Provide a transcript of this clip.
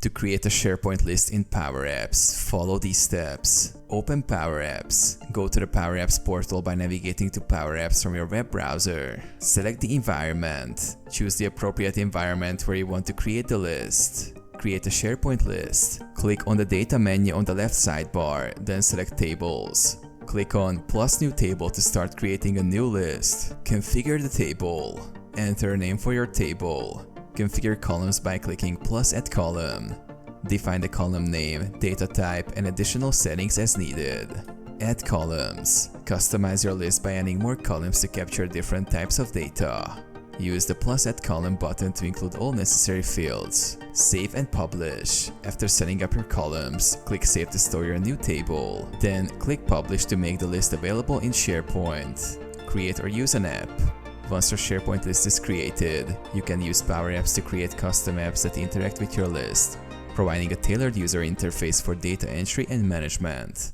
To create a SharePoint list in PowerApps, follow these steps. Open PowerApps. Go to the PowerApps portal by navigating to PowerApps from your web browser. Select the environment. Choose the appropriate environment where you want to create the list. Create a SharePoint list. Click on the Data menu on the left sidebar, then select Tables. Click on Plus New Table to start creating a new list. Configure the table. Enter a name for your table. Configure columns by clicking plus add column. Define the column name, data type, and additional settings as needed. Add columns. Customize your list by adding more columns to capture different types of data. Use the plus add column button to include all necessary fields. Save and publish. After setting up your columns, click Save to store your new table. Then click Publish to make the list available in SharePoint. Create or use an app. Once your SharePoint list is created, you can use PowerApps to create custom apps that interact with your list, providing a tailored user interface for data entry and management.